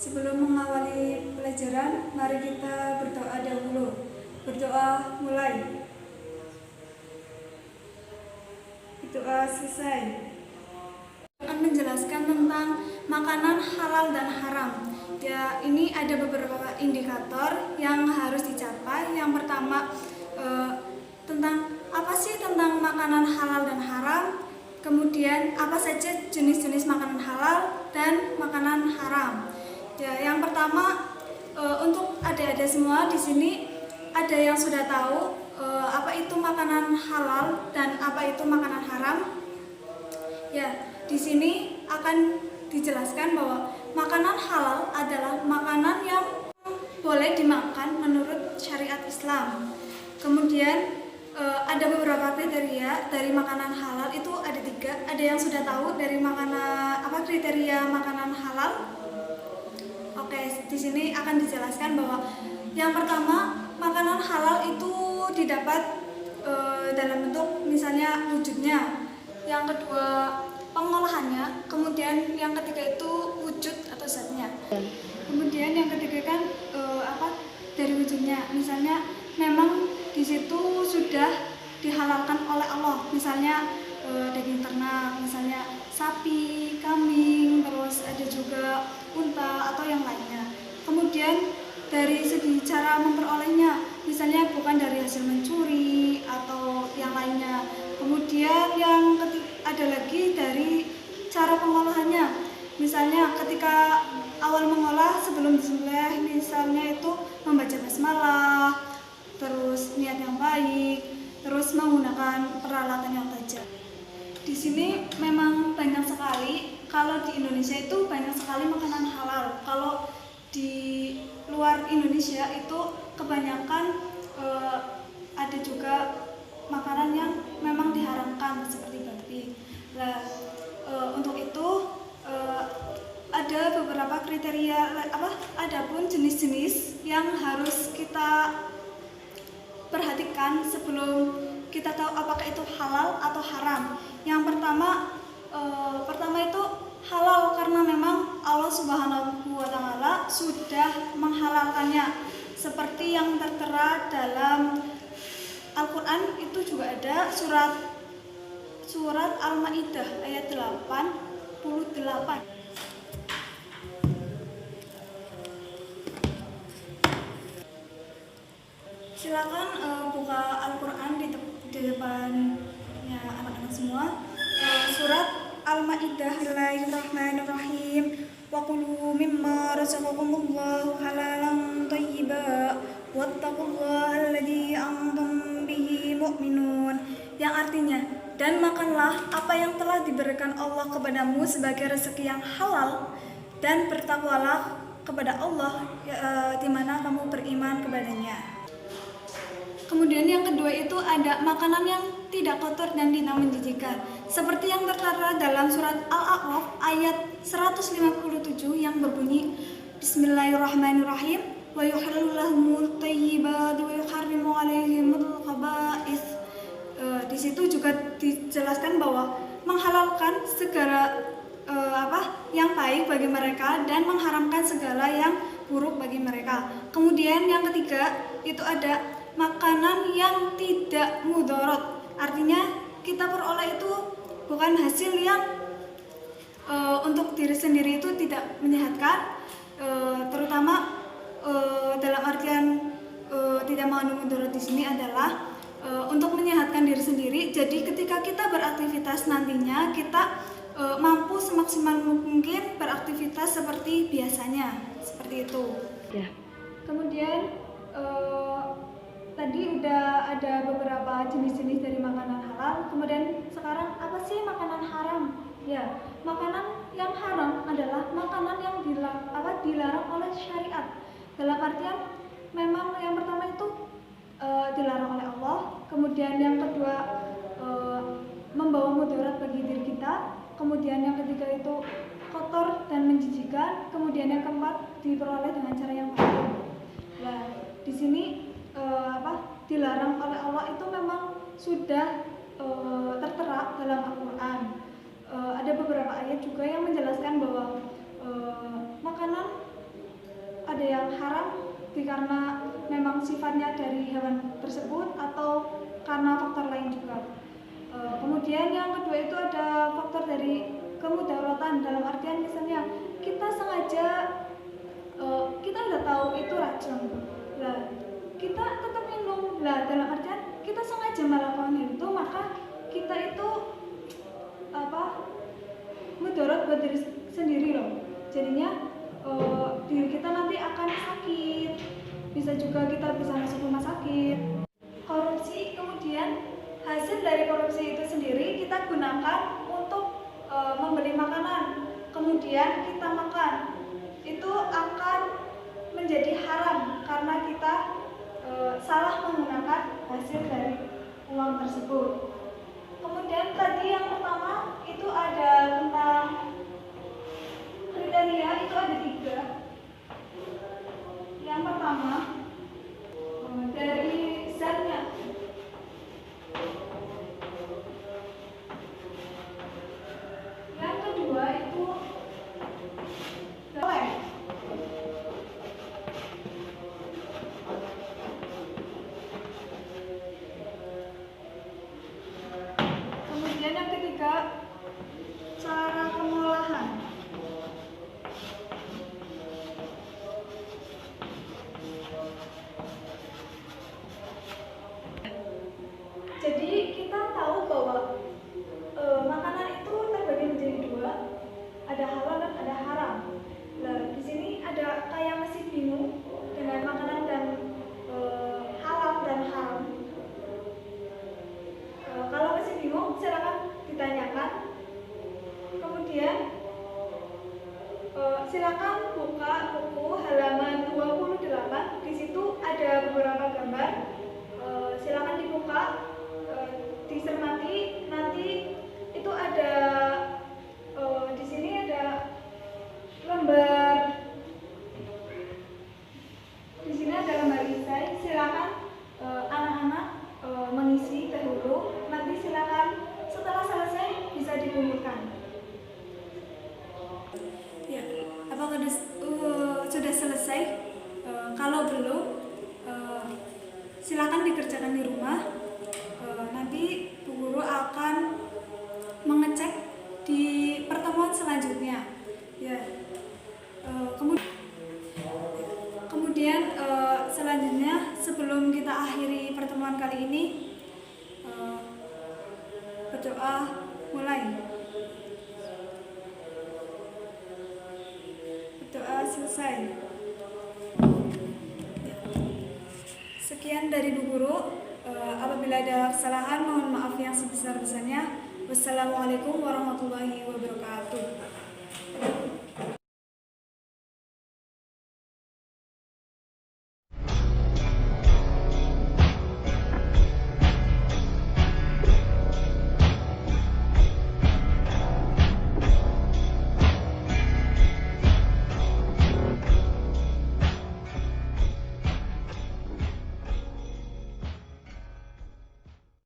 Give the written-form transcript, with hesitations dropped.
Sebelum mengawali pelajaran, mari kita berdoa dahulu. Berdoa mulai. Doa selesai. Akan menjelaskan tentang makanan halal dan haram. Ya, ini ada beberapa indikator yang harus dicapai. Yang pertama, tentang apa sih tentang makanan halal dan haram. Kemudian apa saja jenis-jenis makanan halal dan makanan haram. Ya, yang pertama, untuk adik-adik semua di sini ada yang sudah tahu apa itu makanan halal dan apa itu makanan haram? Ya, di sini akan dijelaskan bahwa makanan halal adalah makanan yang boleh dimakan menurut syariat Islam. Kemudian ada beberapa kriteria dari makanan halal, itu ada 3. Ada yang sudah tahu dari makanan apa kriteria makanan halal? Oke, di sini akan dijelaskan bahwa yang pertama, makanan halal itu didapat dalam bentuk misalnya wujudnya. Yang kedua, pengolahannya. Kemudian yang ketiga itu wujud atau zatnya. Kemudian yang ketiga kan dari wujudnya. Misalnya memang di situ sudah dihalalkan oleh Allah. Misalnya daging ternak, misalnya sapi, kambing, terus ada juga unta atau yang lainnya. Kemudian dari segi cara memperolehnya, misalnya bukan dari hasil mencuri atau yang lainnya. Kemudian yang ada lagi dari cara pengolahannya. Misalnya ketika awal mengolah sebelum disembelih, misalnya itu membaca basmalah, terus niat yang baik, terus menggunakan peralatan yang tajam. Di sini memang banyak sekali, kalau di Indonesia itu banyak sekali makanan halal. Kalau di luar Indonesia itu kebanyakan ada juga makanan yang memang diharamkan seperti babi. Nah, untuk itu ada beberapa kriteria adapun jenis-jenis yang harus kita perhatikan sebelum kita tahu apakah itu halal atau haram. Yang pertama itu halal karena memang Allah Subhanahu wa Ta'ala sudah menghalalkannya, seperti yang tertera dalam Al-Quran. Itu juga ada surat Al-Maidah ayat 88. Silakan buka Al-Quran di depannya anak-anak semua. Surat Al-Maidah. Bismillahirrahmanirrahim. Wa kulu mimma razaqakumullahu halalan thayyiban wattaqullaha alladzi antum bihi mu'minun. Yang artinya, dan makanlah apa yang telah diberikan Allah kepadamu sebagai rezeki yang halal, dan bertakwalah kepada Allah di mana kamu beriman kepadanya. Kemudian yang kedua itu ada makanan yang tidak kotor dan tidak menjijikan, seperti yang tertera dalam surat Al-A'raf ayat 157 yang berbunyi Bismillahirrahmanirrahim, wa yuhallu lahumut thayyibat wa yuharrimu 'alaihimul khaba'ith. Di situ juga dijelaskan bahwa menghalalkan segala yang baik bagi mereka dan mengharamkan segala yang buruk bagi mereka. Kemudian yang ketiga itu ada makanan yang tidak mudarat, artinya kita peroleh itu bukan hasil yang untuk diri sendiri itu tidak menyehatkan, terutama dalam artian tidak mengandung mudarat di sini adalah untuk menyehatkan diri sendiri. Jadi ketika kita beraktivitas nantinya kita mampu semaksimal mungkin beraktivitas seperti biasanya, seperti itu. Ya. Kemudian tadi udah ada beberapa jenis-jenis dari makanan halal. Kemudian sekarang apa sih makanan haram? Ya, makanan yang haram adalah makanan yang dilarang oleh syariat. Dalam artian memang yang pertama itu dilarang oleh Allah. Kemudian yang kedua membawa mudarat bagi diri kita. Kemudian yang ketiga itu kotor dan menjijikan. Kemudian yang keempat diperoleh dengan cara yang baik. Nah, di sini dilarang oleh Allah itu memang sudah tertera dalam Al-Quran. Ada beberapa ayat juga yang menjelaskan bahwa makanan ada yang haram karena memang sifatnya dari hewan tersebut atau karena faktor lain juga. Kemudian yang kedua itu ada faktor dari kemudaratan, dalam artian misalnya kita sengaja kita udah tahu itu racun, lah kita tetap minum, lah dalam artian kita sengaja melakukan itu, maka kita itu mudarat buat diri sendiri loh. Jadinya diri kita nanti akan sakit, bisa juga kita bisa masuk rumah sakit. Korupsi, kemudian hasil dari korupsi itu sendiri kita gunakan untuk membeli makanan, kemudian kita makan, itu akan menjadi haram karena kita salah menggunakan hasil dari uang tersebut. Kemudian tadi yang pertama itu ada tentang kriteria, itu ada 3. Yang pertama dari zatnya. Yang kedua itu oleh. Kemudian yang ketiga, cara pengolahan. Jadi kita tahu bahwa makanan itu terbagi menjadi 2, ada halal dan ada haram. Nah, di sini ada kayak masih bingung dengan makanan dan halal dan haram. Kalau masih bingung, silakan ditanyakan. Kemudian silakan buka buku halaman 28. Di situ ada beberapa gambar. Silakan dibuka, dicermati. Nanti itu ada di sini ada lembar. Di sini ada lembar esai. Silakan anak-anak mengisi dahulu. Nanti silakan setelah selesai bisa dikumpulkan. Ya, apakah sudah selesai? Kalau belum, silakan dikerjakan di rumah. Nanti Bu Guru akan mengecek di pertemuan selanjutnya. Ya. Kemudian selanjutnya sebelum kita akhiri pertemuan kali ini, berdoa mulai. Berdoa selesai. Sekian dari Bu Guru. Apabila ada kesalahan, mohon maaf yang sebesar-besarnya. Wassalamualaikum warahmatullahi wabarakatuh.